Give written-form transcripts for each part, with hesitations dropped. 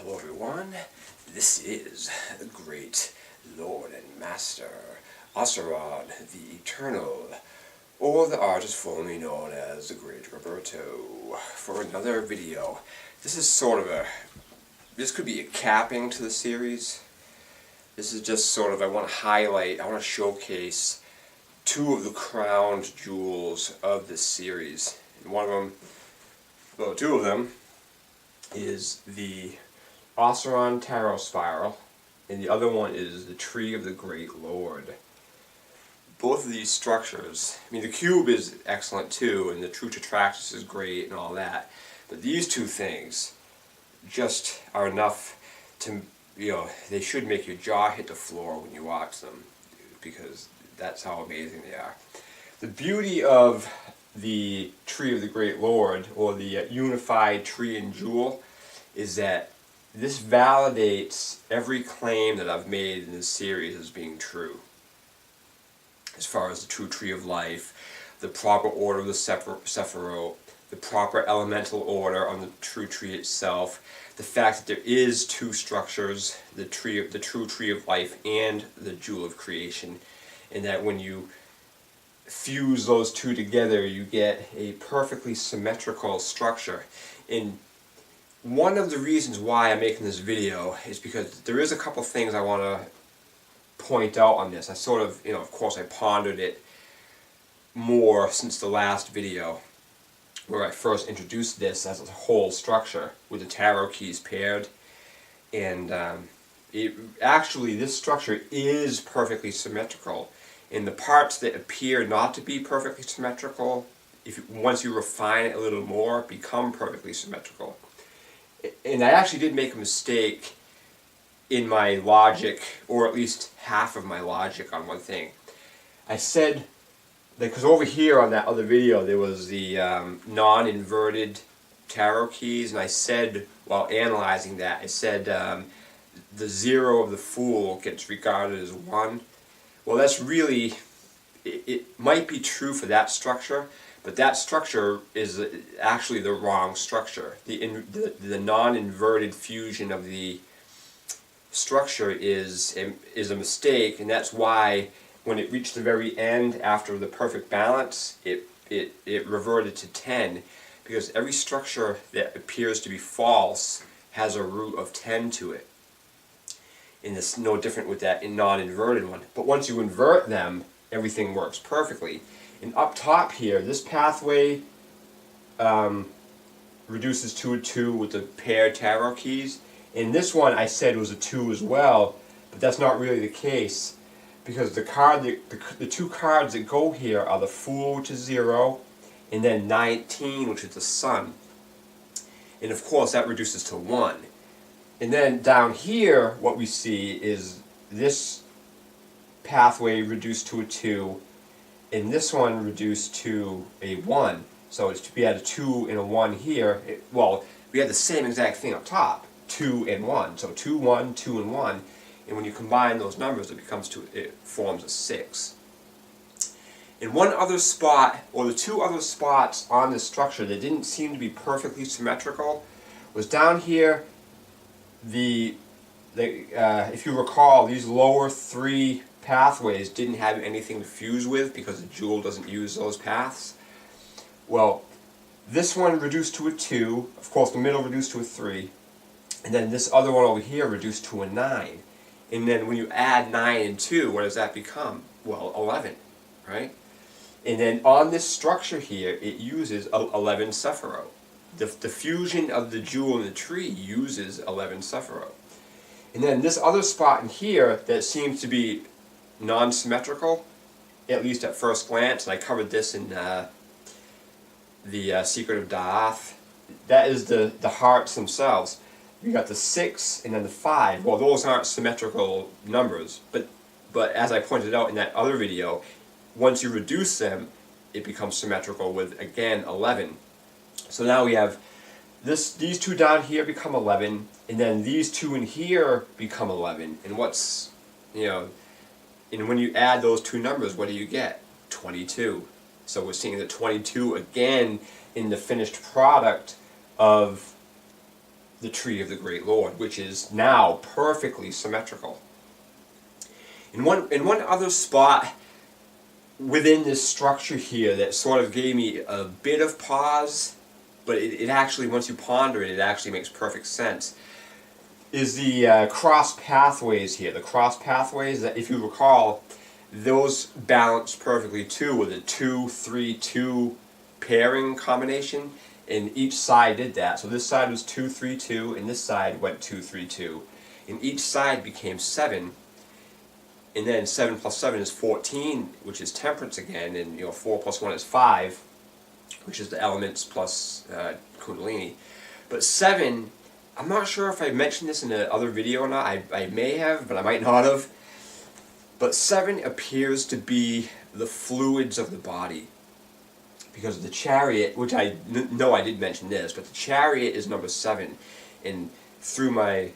Hello everyone, this is the great Lord and Master, Osiron the Eternal, or the artist formerly known as the Great Roberto, for another video. This is sort of this could be a capping to the series. This is just sort of, I want to showcase two of the crowned jewels of this series. And one of them, well, two of them, is the Osiron Tarot Spiral, and the other one is the Tree of the Great Lord. Both of these structures, I mean, the cube is excellent too, and the True Tetraxis is great and all that, but these two things just are enough to, they should make your jaw hit the floor when you watch them, because that's how amazing they are. The beauty of the Tree of the Great Lord, or the unified tree and jewel, is that this validates every claim that I've made in this series as being true. As far as the true tree of life, the proper order of the Sephiroth, the proper elemental order on the true tree itself, the fact that there is two structures, the true tree of life and the jewel of creation, and that when you fuse those two together, you get a perfectly symmetrical structure. And one of the reasons why I'm making this video is because there is a couple things I want to point out on this. I sort of, of course I pondered it more since the last video where I first introduced this as a whole structure with the tarot keys paired. And actually this structure is perfectly symmetrical. And the parts that appear not to be perfectly symmetrical, once you refine it a little more, become perfectly symmetrical. And I actually did make a mistake in my logic, or at least half of my logic on one thing. I said, because over here on that other video there was the non-inverted tarot keys, and I said, while analyzing that, I said the zero of the Fool gets regarded as 1. Well, that's really, it might be true for that structure, but that structure is actually the wrong structure. The non-inverted fusion of the structure is a mistake, and that's why when it reached the very end after the perfect balance, it reverted to 10, because every structure that appears to be false has a root of 10 to it. And it's no different with that non-inverted one. But once you invert them, everything works perfectly. And up top here, this pathway reduces to a 2 with the paired tarot keys. And this one I said was a 2 as well, but that's not really the case, because the two cards that go here are the Fool, which is 0, and then 19, which is the Sun. And of course that reduces to 1. And then down here, what we see is this pathway reduced to a 2, and this one reduced to a 1. So we had a 2 and a 1 here. Well, we had the same exact thing up top, 2 and 1. So 2, 1, 2, and 1. And when you combine those numbers, it forms a 6. In one other spot, or the two other spots on this structure that didn't seem to be perfectly symmetrical, was down here. If you recall, these lower 3 pathways didn't have anything to fuse with because the jewel doesn't use those paths. Well, this one reduced to a 2, of course the middle reduced to a 3, and then this other one over here reduced to a 9. And then when you add 9 and 2, what does that become? Well, 11, right? And then on this structure here, it uses 11 Sephiroth. The fusion of the jewel and the tree uses 11 Sephiroth. And then this other spot in here that seems to be non-symmetrical, at least at first glance, and I covered this in the Secret of Da'ath, that is the hearts themselves. You got the 6 and then the 5. Well, those aren't symmetrical numbers, but as I pointed out in that other video, once you reduce them, it becomes symmetrical with, again, 11. So now we have these two down here become 11, and then these two in here become 11. And and when you add those two numbers, what do you get? 22. So we're seeing the 22 again in the finished product of the tree of the Great Lord, which is now perfectly symmetrical. In one other spot within this structure here that sort of gave me a bit of pause, but it actually, once you ponder it, it actually makes perfect sense, is the cross pathways here. The cross pathways, that, if you recall, those balance perfectly too with a 2-3-2 pairing combination, and each side did that. So this side was 2-3-2, and this side went 2-3-2, and each side became 7. And then 7 plus 7 is 14, which is temperance again, and 4 plus 1 is 5, which is the elements plus Kundalini. But 7, I'm not sure if I mentioned this in another video or not. I may have, but I might not have. But 7 appears to be the fluids of the body. Because the chariot, which I know I did mention this, but the chariot is number 7. And through my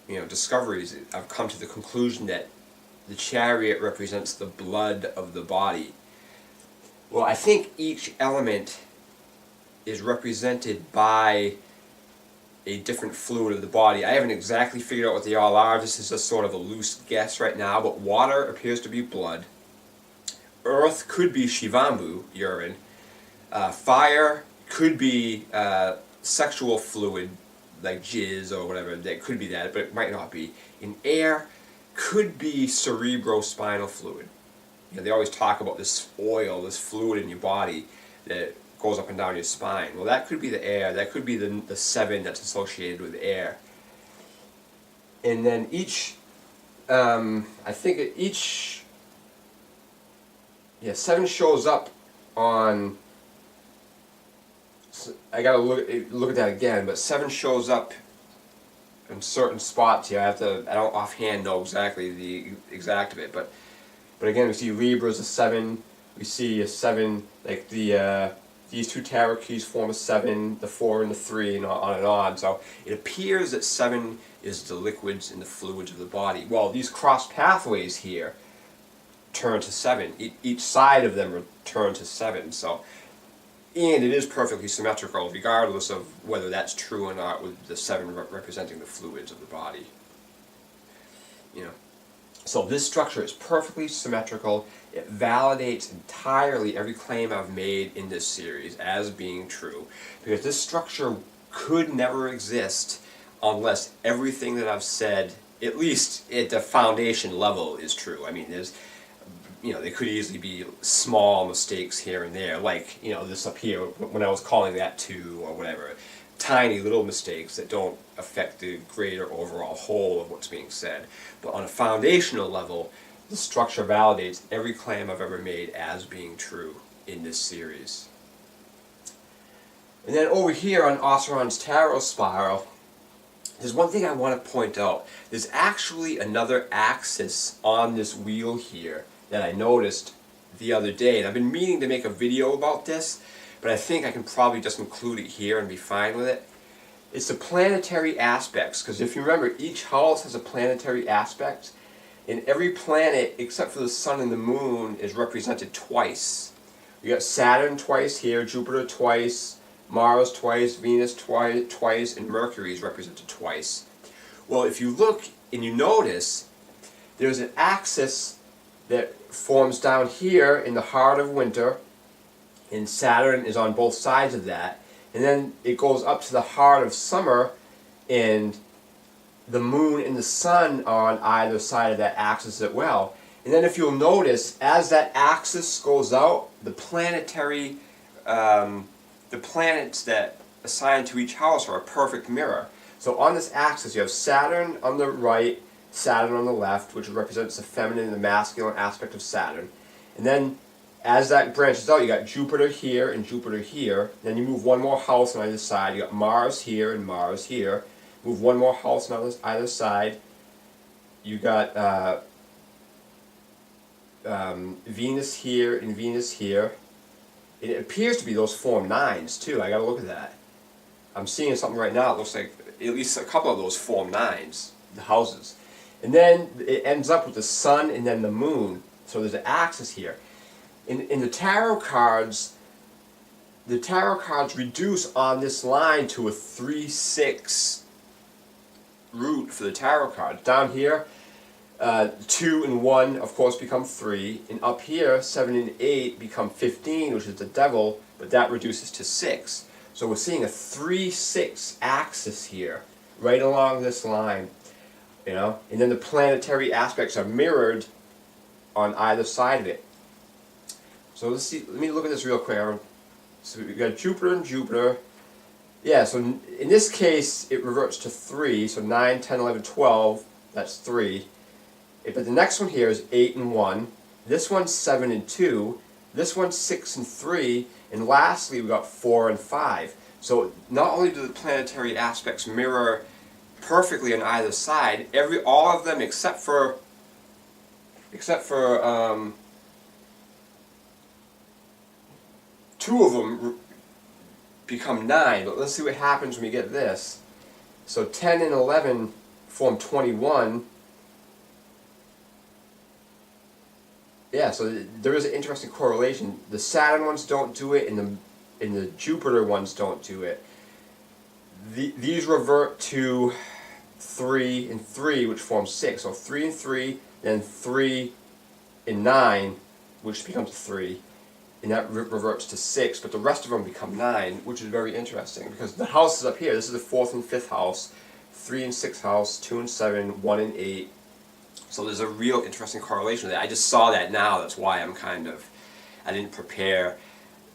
discoveries, I've come to the conclusion that the chariot represents the blood of the body. Well, I think each element is represented by a different fluid of the body. I haven't exactly figured out what they all are. This is just sort of a loose guess right now, but water appears to be blood. Earth could be Shivambu, urine. Fire could be sexual fluid, like jizz or whatever. That could be that, but it might not be. In air, could be cerebrospinal fluid. They always talk about this oil, this fluid in your body that goes up and down your spine. Well, that could be the air. That could be the 7 that's associated with air. And then each, I think each, 7 shows up on, I gotta look at that again, but 7 shows up in certain spots here. I don't offhand know exactly the exact of it, but again, we see Libra as a 7. We see a 7, like these two tarot keys form a 7, the 4 and the 3, and on and on. So it appears that 7 is the liquids and the fluids of the body. Well, these cross pathways here turn to 7. Each side of them turn to 7. So, and it is perfectly symmetrical, regardless of whether that's true or not, with the 7 representing the fluids of the body. So this structure is perfectly symmetrical. It validates entirely every claim I've made in this series as being true, because this structure could never exist unless everything that I've said, at least at the foundation level, is true. I mean, there's there could easily be small mistakes here and there, like, this up here, when I was calling that 2 or whatever. Tiny little mistakes that don't affect the greater overall whole of what's being said. But on a foundational level, the structure validates every claim I've ever made as being true in this series. And then over here on Osiron's Tarot Spiral, there's one thing I want to point out. There's actually another axis on this wheel here that I noticed the other day, and I've been meaning to make a video about this, but I think I can probably just include it here and be fine with it. It's the planetary aspects, because if you remember, each house has a planetary aspect, and every planet except for the sun and the moon is represented twice. You got Saturn twice here, Jupiter twice, Mars twice, Venus twice, and Mercury is represented twice. Well, if you look and you notice, there's an axis that forms down here in the heart of winter, and Saturn is on both sides of that, and then it goes up to the heart of summer, and the moon and the sun are on either side of that axis as well. And then if you'll notice, as that axis goes out, the planetary, the planets that assign to each house are a perfect mirror. So on this axis you have Saturn on the right, Saturn on the left, which represents the feminine and the masculine aspect of Saturn. And then as that branches out, you got Jupiter here and Jupiter here. Then you move one more house on either side. You got Mars here and Mars here. Move one more house on either side. You got Venus here and Venus here. And it appears to be those form 9s too. I gotta look at that. I'm seeing something right now. It looks like at least a couple of those form 9s, the houses. And then it ends up with the sun and then the moon. So there's an axis here. In the tarot cards reduce on this line to a 3-6 root for the tarot cards. Down here, 2 and 1, of course, become 3. And up here, 7 and 8 become 15, which is the devil, but that reduces to 6. So we're seeing a 3-6 axis here, right along this line. You know? And then the planetary aspects are mirrored on either side of it. So let's see, let me look at this real quick. So we've got Jupiter and Jupiter. Yeah, so in this case, it reverts to 3. So 9, 10, 11, 12, that's 3. But the next one here is 8 and 1. This one's 7 and 2. This one's 6 and 3. And lastly, we got 4 and 5. So not only do the planetary aspects mirror perfectly on either side, all of them except for 2 of them become 9. But let's see what happens when we get this. So 10 and 11 form 21. Yeah, so there is an interesting correlation. The Saturn ones don't do it, and the Jupiter ones don't do it. These revert to 3 and 3, which forms 6. So 3 and 3, then 3 and 9, which becomes 3. And that reverts to 6, but the rest of them become 9, which is very interesting, because the houses up here, this is the 4th and 5th house, 3 and 6th house, 2 and 7, 1 and 8. So there's a real interesting correlation there. I just saw that now, that's why I didn't prepare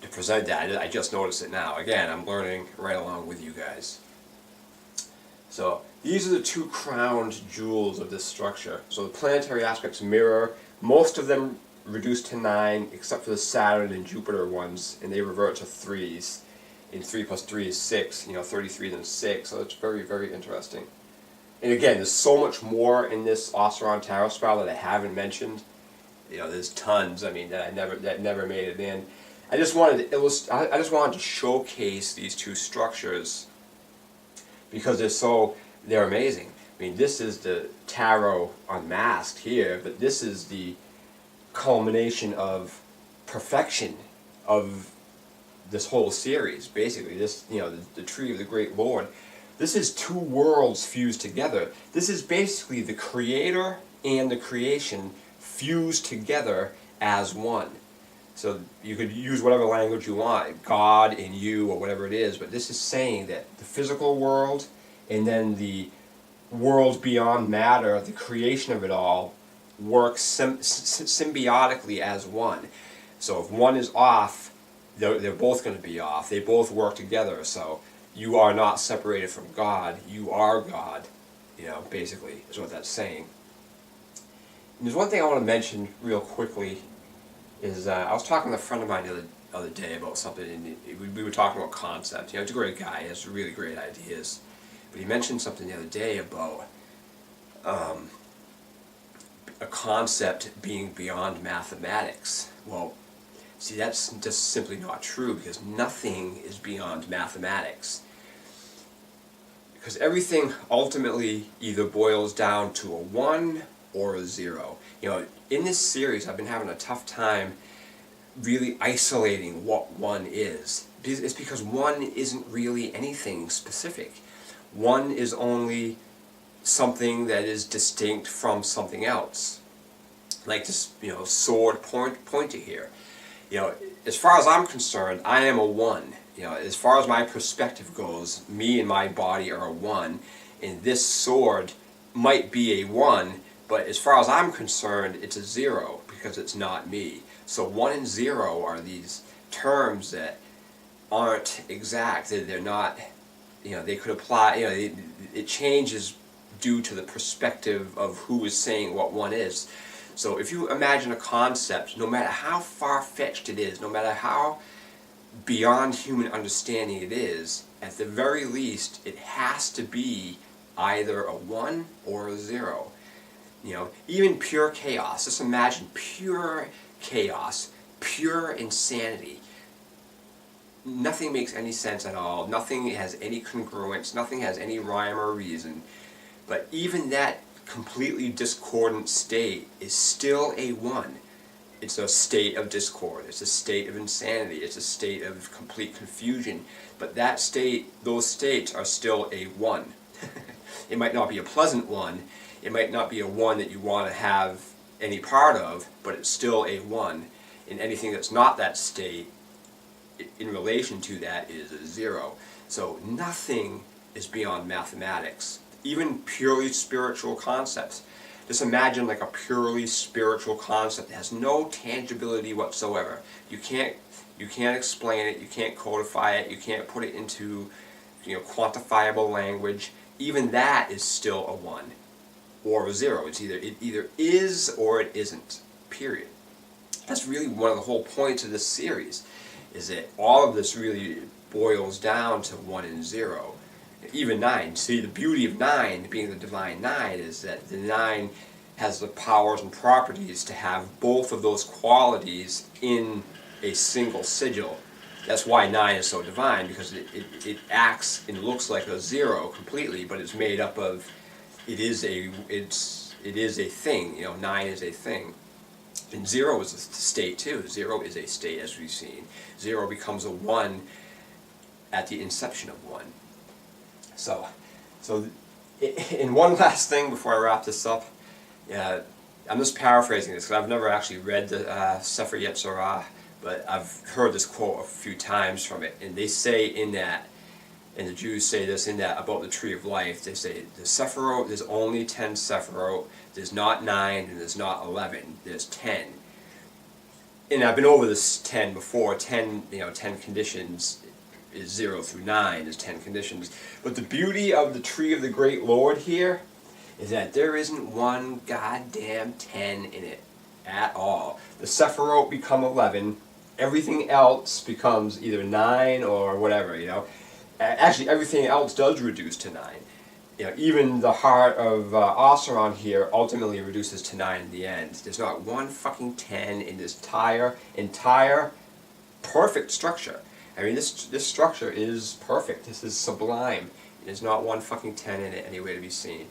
to present that. I just noticed it now. Again, I'm learning right along with you guys. So these are the 2 crowned jewels of this structure. So the planetary aspects mirror. Most of them reduce to 9, except for the Saturn and Jupiter ones, and they revert to 3s. And 3 plus 3 is 6, 33 then 6, so it's very, very interesting. And again, there's so much more in this Osiron Tarot Spiral that I haven't mentioned. There's tons, that never made it in. I just wanted to showcase these 2 structures because they're amazing. This is the tarot unmasked here, but this is the culmination of perfection of this whole series. Basically, this, the Tree of the Great Lord. This is 2 worlds fused together. This is basically the creator and the creation fused together as one. So you could use whatever language you want, God and you or whatever it is, but this is saying that the physical world and then the world beyond matter, the creation of it all, works symbiotically as one. So if one is off, they're both going to be off. They both work together. So you are not separated from God. You are God. Basically, is what that's saying. And there's one thing I want to mention real quickly is I was talking to a friend of mine the other day about something, and we were talking about concepts. He's a great guy. He has really great ideas. But he mentioned something the other day about a concept being beyond mathematics. Well, see, that's just simply not true, because nothing is beyond mathematics. Because everything ultimately either boils down to a 1 or a 0. In this series, I've been having a tough time really isolating what 1 is. It's because 1 isn't really anything specific. 1 is only something that is distinct from something else. Like this, sword pointer here. As far as I'm concerned, I am a 1. As far as my perspective goes, me and my body are a 1, and this sword might be a 1, but as far as I'm concerned, it's a 0, because it's not me. So 1 and 0 are these terms that aren't exact. They're not, they could apply, it changes due to the perspective of who is saying what 1 is. So if you imagine a concept, no matter how far-fetched it is, no matter how beyond human understanding it is, at the very least, it has to be either a 1 or a 0. Even pure chaos. Just imagine pure chaos, pure insanity. Nothing makes any sense at all. Nothing has any congruence. Nothing has any rhyme or reason. But even that completely discordant state is still a 1. It's a state of discord. It's a state of insanity. It's a state of complete confusion. But that state, those states are still a 1. It might not be a pleasant one. It might not be a one that you want to have any part of, but it's still a one. And anything that's not that state, in relation to that, is a zero. So nothing is beyond mathematics. Even purely spiritual concepts. Just imagine like a purely spiritual concept that has no tangibility whatsoever. You can't explain it, you can't codify it, you can't put it into, quantifiable language. Even that is still a one or a zero. It either is or it isn't. Period. That's really one of the whole points of this series, is that all of this really boils down to 1 and 0. Even 9. See, the beauty of 9, being the divine 9, is that the 9 has the powers and properties to have both of those qualities in a single sigil. That's why 9 is so divine, because it acts and looks like a 0 completely, but it's made up of, it is a thing. 9 is a thing. And 0 is a state too. 0 is a state, as we've seen. 0 becomes a 1 at the inception of 1. So, in one last thing before I wrap this up, I'm just paraphrasing this because I've never actually read the Sefer Yetzirah, but I've heard this quote a few times from it, and they say in that, and the Jews say this in that about the Tree of Life, they say the Sephirot, there's only 10 Sephirot, there's not 9 and there's not 11, there's 10. And I've been over this 10 before. 10 conditions is 0 through 9 is 10 conditions. But the beauty of the Tree of the Great Lord here is that there isn't one goddamn 10 in it at all. The Sephirot become 11, everything else becomes either 9 or whatever, Actually, everything else does reduce to 9. Even the heart of Osiron here ultimately reduces to 9 in the end. There's not one fucking 10 in this entire perfect structure. I mean, this structure is perfect. This is sublime. There's not one fucking 10 in it anywhere to be seen.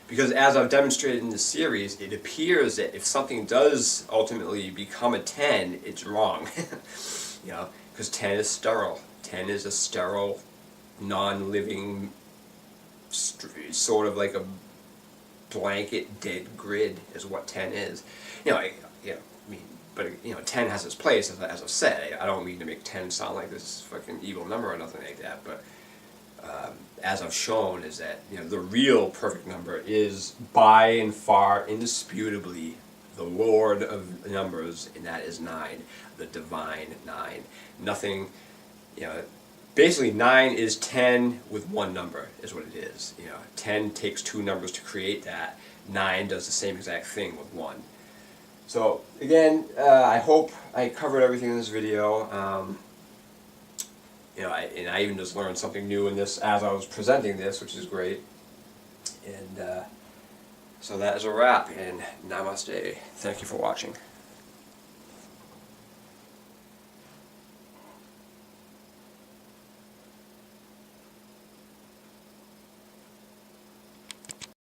Because as I've demonstrated in this series, it appears that if something does ultimately become a 10, it's wrong. Because 10 is sterile. 10 is a sterile, non-living, sort of like a blanket dead grid is what 10 is. But 10 has its place, as I've said. I don't mean to make 10 sound like this fucking evil number or nothing like that, but as I've shown, is that the real perfect number is by and far, indisputably, the Lord of numbers, and that is 9, the divine 9. Nothing, basically 9 is 10 with one number, is what it is. 10 takes 2 numbers to create that. 9 does the same exact thing with 1. So again, I hope I covered everything in this video. I even just learned something new in this as I was presenting this, which is great. And so that is a wrap, and namaste. Thank you for watching.